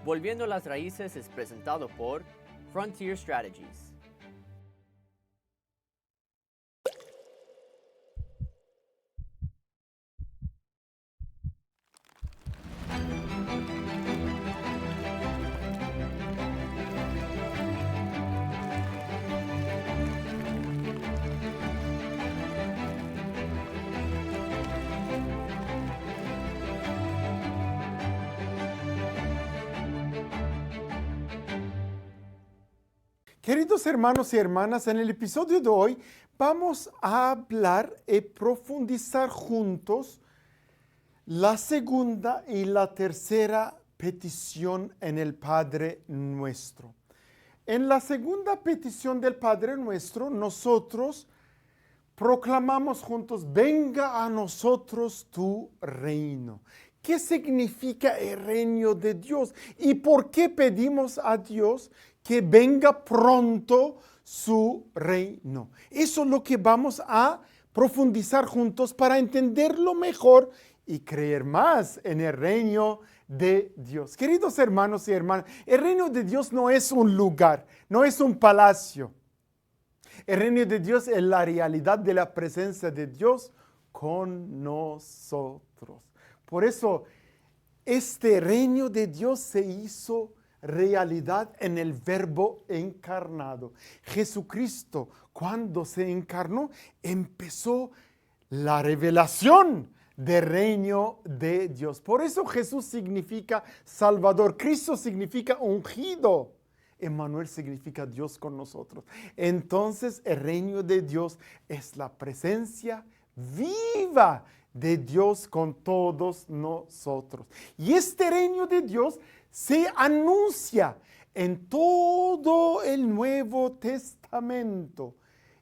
Volviendo a las Raíces es presentado por Frontier Strategies. Queridos hermanos y hermanas, en el episodio de hoy vamos a hablar y profundizar juntos la segunda y la tercera petición en el Padre Nuestro. En la segunda petición del Padre Nuestro, nosotros proclamamos juntos: venga a nosotros tu reino. ¿Qué significa el reino de Dios? ¿Y por qué pedimos a Dios que venga pronto su reino? Eso es lo que vamos a profundizar juntos para entenderlo mejor y creer más en el reino de Dios. Queridos hermanos y hermanas, el reino de Dios no es un lugar, no es un palacio. El reino de Dios es la realidad de la presencia de Dios con nosotros. Por eso, este reino de Dios se hizo realidad en el Verbo encarnado. Jesucristo, cuando se encarnó, empezó la revelación del reino de Dios. Por eso Jesús significa Salvador. Cristo significa ungido. Emmanuel significa Dios con nosotros. Entonces, el reino de Dios es la presencia viva de Dios con todos nosotros. Y este reino de Dios se anuncia en todo el Nuevo Testamento.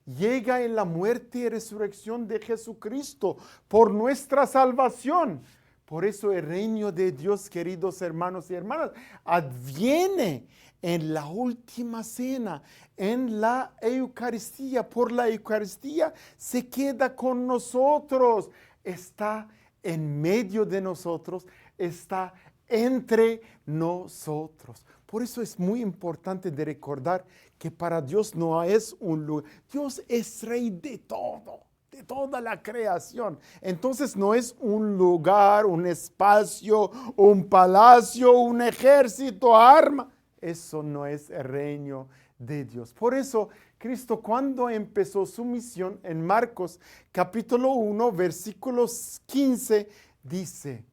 Llega en la muerte y resurrección de Jesucristo por nuestra salvación. Por eso el reino de Dios, queridos hermanos y hermanas, adviene en la última cena, en la Eucaristía. Por la Eucaristía se queda con nosotros, está en medio de nosotros, está entre nosotros. Por eso es muy importante de recordar que para Dios no es un lugar. Dios es rey de todo, de toda la creación. Entonces no es un lugar, un espacio, un palacio, un ejército, arma. Eso no es el reino de Dios. Por eso Cristo, cuando empezó su misión en Marcos capítulo 1, versículos 15, dice: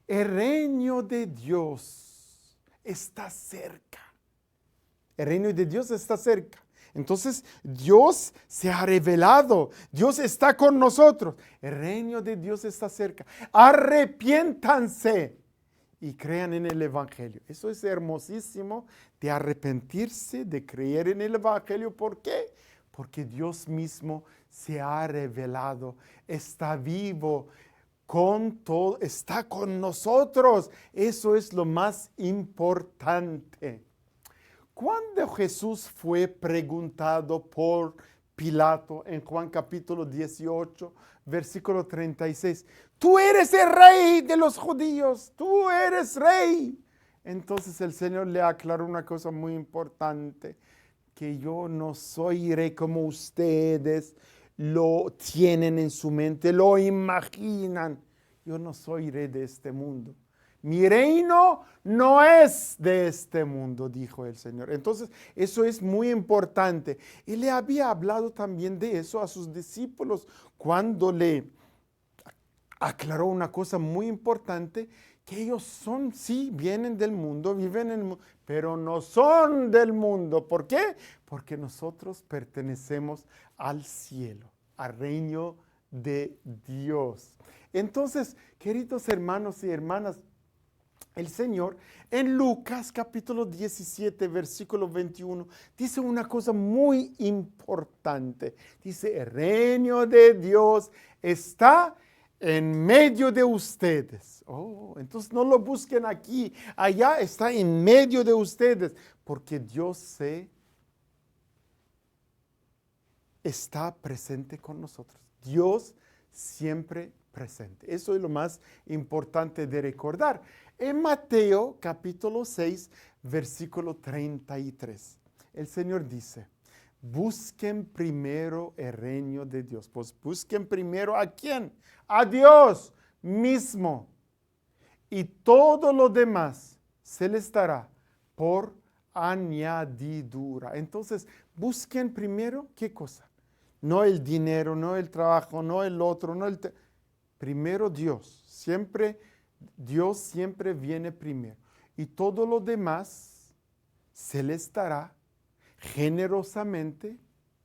el reino de Dios está cerca. El reino de Dios está cerca. Entonces Dios se ha revelado. Dios está con nosotros. El reino de Dios está cerca. Arrepiéntanse y crean en el Evangelio. Eso es hermosísimo, de arrepentirse, de creer en el Evangelio. ¿Por qué? Porque Dios mismo se ha revelado, está vivo, con todo, está con nosotros. Eso es lo más importante. Cuando Jesús fue preguntado por Pilato en Juan capítulo 18, versículo 36, tú eres el rey de los judíos, tú eres rey. Entonces el Señor le aclaró una cosa muy importante: que yo no soy rey como ustedes lo tienen en su mente, lo imaginan. Yo no soy rey de este mundo. Mi reino no es de este mundo, dijo el Señor. Entonces, eso es muy importante. Y le había hablado también de eso a sus discípulos cuando le aclaró una cosa muy importante: que ellos son, sí, vienen del mundo, viven en el mundo, pero no son del mundo. ¿Por qué? Porque nosotros pertenecemos al cielo, al reino de Dios. Entonces, queridos hermanos y hermanas, el Señor en Lucas capítulo 17, versículo 21, dice una cosa muy importante. Dice: el reino de Dios está en medio de ustedes. Oh, entonces no lo busquen aquí, allá está en medio de ustedes, porque Dios está presente con nosotros. Dios siempre presente. Eso es lo más importante de recordar. En Mateo capítulo 6, versículo 33, el Señor dice, busquen primero el reino de Dios. Pues busquen primero ¿a quién? A Dios mismo. Y todo lo demás se les dará por añadidura. Entonces, busquen primero, ¿qué cosa? No el dinero, no el trabajo, no el otro, primero Dios. Dios siempre viene primero. Y todo lo demás se les dará generosamente,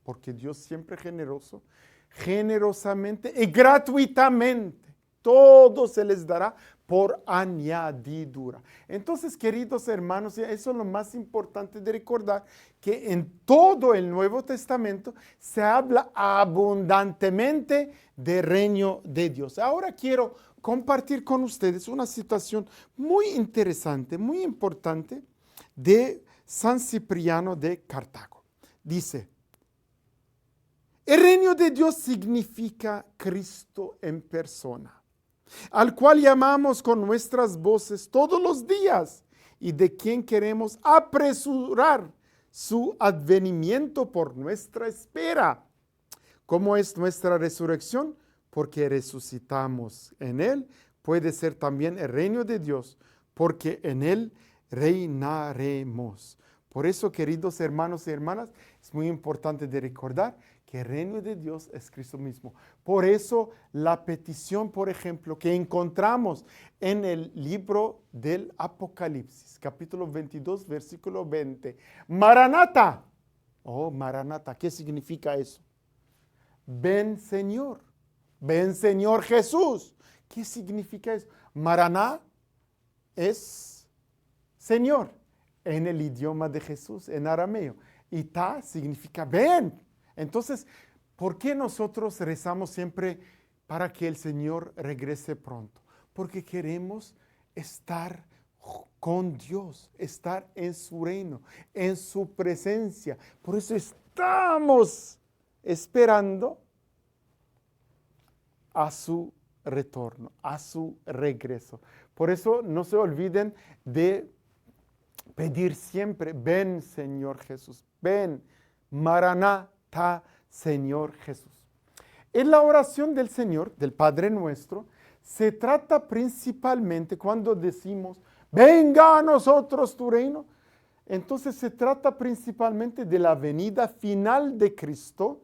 porque Dios siempre es generoso, generosamente y gratuitamente. Todo se les dará por añadidura. Entonces, queridos hermanos, eso es lo más importante de recordar, que en todo el Nuevo Testamento se habla abundantemente del reino de Dios. Ahora quiero compartir con ustedes una situación muy interesante, muy importante de San Cipriano de Cartago. Dice, el reino de Dios significa Cristo en persona, al cual llamamos con nuestras voces todos los días y de quien queremos apresurar su advenimiento por nuestra espera. ¿Cómo es nuestra resurrección? Porque resucitamos en él. Puede ser también el reino de Dios, porque en él reinaremos. Por eso, queridos hermanos y hermanas, es muy importante de recordar que el reino de Dios es Cristo mismo. Por eso la petición, por ejemplo, que encontramos en el libro del Apocalipsis, capítulo 22, versículo 20. Maranata. Oh, Maranata, ¿qué significa eso? Ven Señor Jesús. ¿Qué significa eso? Maraná es Señor en el idioma de Jesús, en arameo. Y ta significa ven. Entonces, ¿por qué nosotros rezamos siempre para que el Señor regrese pronto? Porque queremos estar con Dios, estar en su reino, en su presencia. Por eso estamos esperando a su retorno, a su regreso. Por eso no se olviden de pedir siempre, ven Señor Jesús, ven, Maranata, Señor Jesús. En la oración del Señor, del Padre Nuestro, se trata principalmente cuando decimos, venga a nosotros tu reino. Entonces se trata principalmente de la venida final de Cristo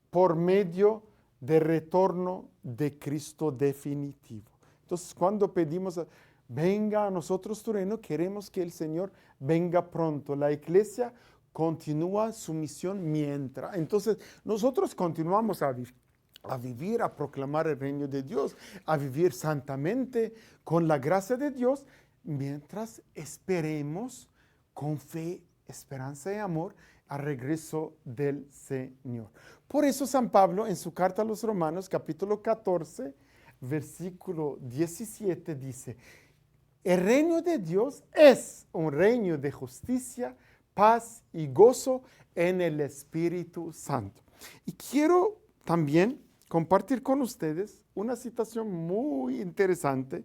por medio del retorno de Cristo definitivo. Entonces cuando pedimos, venga a nosotros tu reino, queremos que el Señor venga pronto. La iglesia continúa su misión mientras. Entonces nosotros continuamos a vivir, a proclamar el reino de Dios, a vivir santamente con la gracia de Dios, mientras esperemos con fe, esperanza y amor al regreso del Señor. Por eso San Pablo en su carta a los Romanos, capítulo 14, versículo 17, dice, el reino de Dios es un reino de justicia, paz y gozo en el Espíritu Santo. Y quiero también compartir con ustedes una citación muy interesante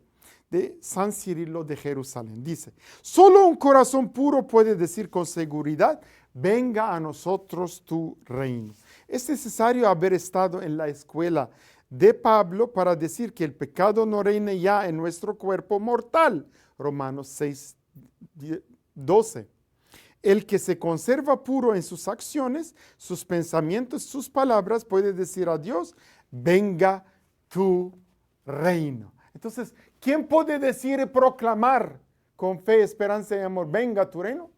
de San Cirilo de Jerusalén. Dice, solo un corazón puro puede decir con seguridad, venga a nosotros tu reino. Es necesario haber estado en la escuela de Pablo para decir que el pecado no reine ya en nuestro cuerpo mortal. Romanos 6, 12. El que se conserva puro en sus acciones, sus pensamientos, sus palabras, puede decir a Dios, venga tu reino. Entonces, ¿quién puede decir y proclamar con fe, esperanza y amor, venga tu reino?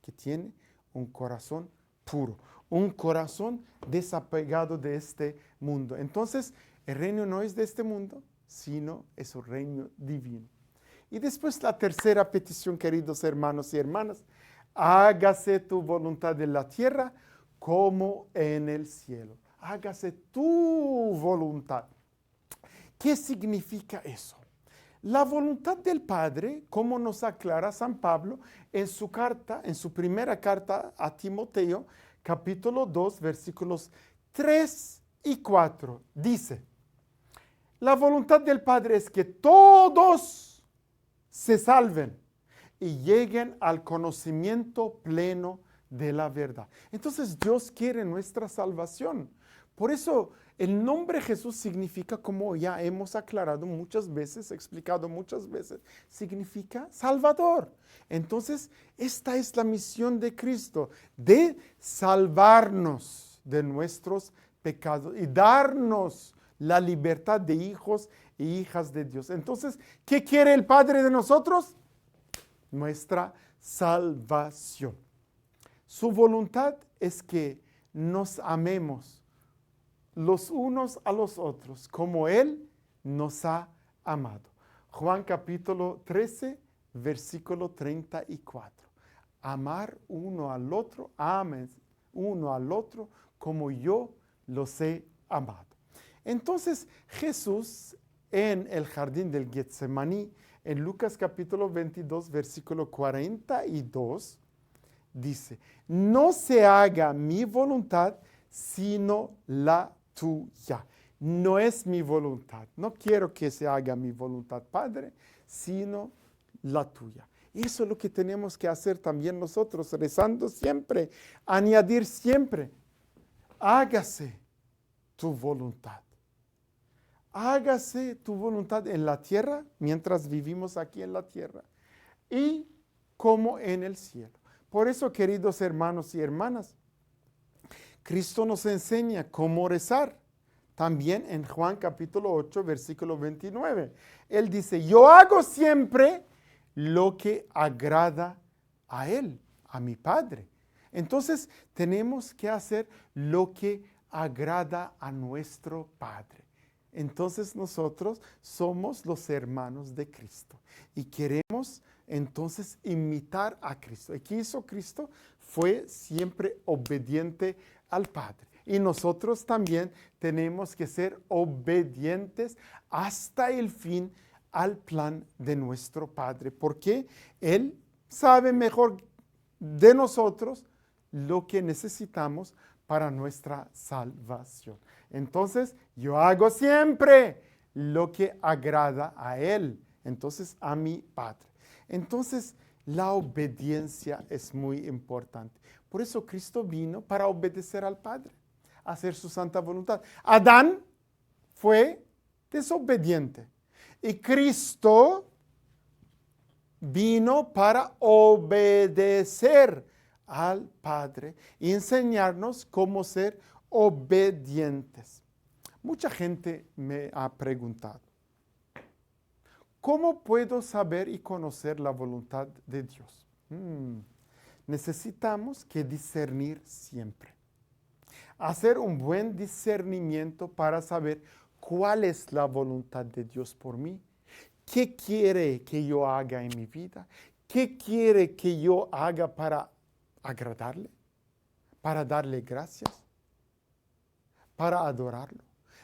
Que tiene un corazón puro, un corazón desapegado de este mundo. Entonces, el reino no es de este mundo, sino es un reino divino. Y después la tercera petición, queridos hermanos y hermanas, hágase tu voluntad en la tierra como en el cielo. Hágase tu voluntad. ¿Qué significa eso? La voluntad del Padre, como nos aclara San Pablo en su carta, en su primera carta a Timoteo, capítulo 2, versículos 3 y 4, dice, La voluntad del Padre es que todos se salven y lleguen al conocimiento pleno de la verdad. Entonces Dios quiere nuestra salvación. Por eso el nombre Jesús significa, como ya hemos aclarado muchas veces, explicado muchas veces, significa Salvador. Entonces esta es la misión de Cristo, de salvarnos de nuestros pecados y darnos la libertad de hijos e hijas de Dios. Entonces, ¿qué quiere el Padre de nosotros? Nuestra salvación. Su voluntad es que nos amemos los unos a los otros, como Él nos ha amado. Juan capítulo 13, versículo 34. Amar uno al otro, amen uno al otro, como yo los he amado. Entonces Jesús en el jardín del Getsemaní, en Lucas capítulo 22, versículo 42, dice, no se haga mi voluntad, sino la tuya. No es mi voluntad. No quiero que se haga mi voluntad, Padre, sino la tuya. Eso es lo que tenemos que hacer también nosotros, rezando siempre, añadir siempre, hágase tu voluntad. Hágase tu voluntad en la tierra, mientras vivimos aquí en la tierra, y como en el cielo. Por eso, queridos hermanos y hermanas, Cristo nos enseña cómo rezar. También en Juan capítulo 8, versículo 29. Él dice, yo hago siempre lo que agrada a Él, a mi Padre. Entonces, tenemos que hacer lo que agrada a nuestro Padre. Entonces, nosotros somos los hermanos de Cristo y queremos entonces imitar a Cristo. ¿Y qué hizo Cristo? Fue siempre obediente al Padre. Y nosotros también tenemos que ser obedientes hasta el fin al plan de nuestro Padre, porque Él sabe mejor de nosotros lo que necesitamos para nuestra salvación. Entonces, yo hago siempre lo que agrada a Él, entonces a mi Padre. Entonces, la obediencia es muy importante. Por eso Cristo vino para obedecer al Padre, hacer su santa voluntad. Adán fue desobediente y Cristo vino para obedecer al Padre y enseñarnos cómo ser obedientes. Mucha gente me ha preguntado, ¿cómo puedo saber y conocer la voluntad de Dios? Necesitamos que discernir siempre. Hacer un buen discernimiento para saber cuál es la voluntad de Dios por mí. ¿Qué quiere que yo haga en mi vida? ¿Qué quiere que yo haga para agradarle? ¿Para darle gracias? ¿Para adorarlo?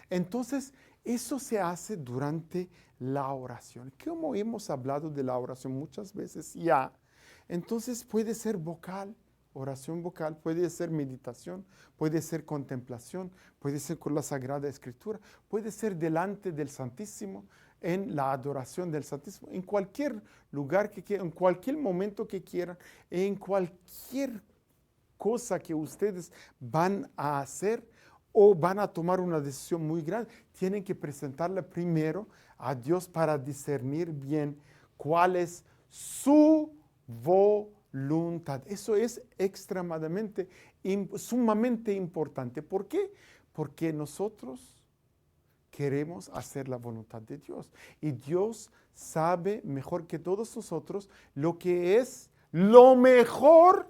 Entonces, eso se hace durante la oración. Como hemos hablado de la oración muchas veces ya, entonces puede ser vocal, oración vocal, puede ser meditación, puede ser contemplación, puede ser con la Sagrada Escritura, puede ser delante del Santísimo, en la adoración del Santísimo, en cualquier lugar que quieran, en cualquier momento que quieran, en cualquier cosa que ustedes van a hacer o van a tomar una decisión muy grande, tienen que presentarla primero a Dios para discernir bien cuál es su voluntad. Eso es extremadamente, sumamente importante. ¿Por qué? Porque nosotros queremos hacer la voluntad de Dios. Y Dios sabe mejor que todos nosotros lo que es lo mejor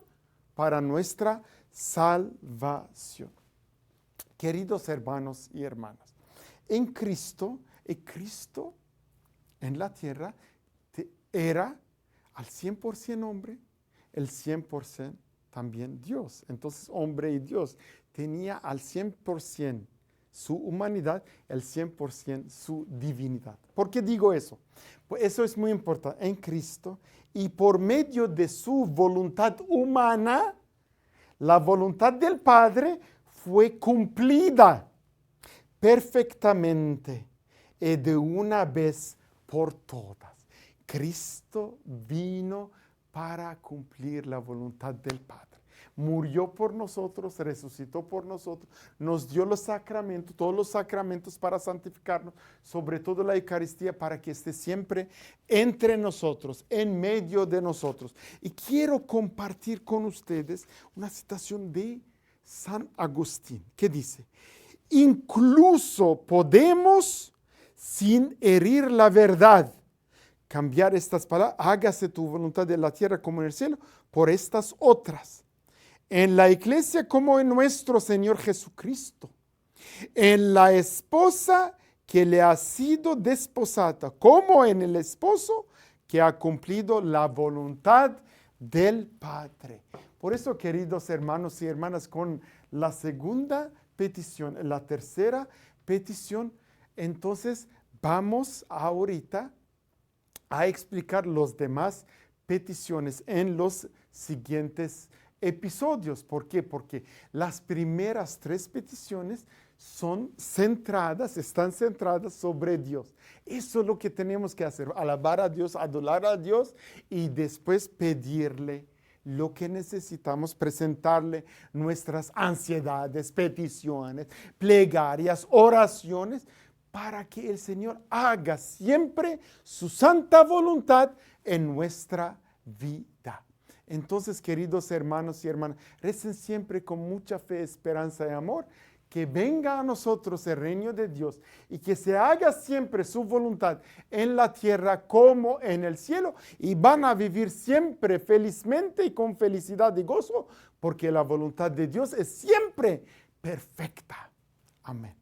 para nuestra salvación. Queridos hermanos y hermanas, en Cristo en la tierra era al 100% hombre, el 100% también Dios. Entonces, hombre y Dios tenía al 100% su humanidad, el 100% su divinidad. ¿Por qué digo eso? Pues eso es muy importante. En Cristo y por medio de su voluntad humana, la voluntad del Padre fue cumplida perfectamente y de una vez por todas. Cristo vino para cumplir la voluntad del Padre. Murió por nosotros, resucitó por nosotros, nos dio los sacramentos, todos los sacramentos para santificarnos, sobre todo la Eucaristía, para que esté siempre entre nosotros, en medio de nosotros. Y quiero compartir con ustedes una citación de San Agustín, que dice: incluso podemos, sin herir la verdad, cambiar estas palabras: hágase tu voluntad en la tierra como en el cielo, por estas otras. En la iglesia como en nuestro Señor Jesucristo, en la esposa que le ha sido desposada, como en el esposo que ha cumplido la voluntad del Padre. Por eso, queridos hermanos y hermanas, con la segunda petición, la tercera petición, entonces vamos ahorita a explicar las demás peticiones en los siguientes episodios. ¿Por qué? Porque las primeras tres peticiones están centradas sobre Dios. Eso es lo que tenemos que hacer: alabar a Dios, adorar a Dios y después pedirle lo que necesitamos, presentarle nuestras ansiedades, peticiones, plegarias, oraciones, para que el Señor haga siempre su santa voluntad en nuestra vida. Entonces, queridos hermanos y hermanas, recen siempre con mucha fe, esperanza y amor, que venga a nosotros el reino de Dios y que se haga siempre su voluntad en la tierra como en el cielo, y van a vivir siempre felizmente y con felicidad y gozo, porque la voluntad de Dios es siempre perfecta. Amén.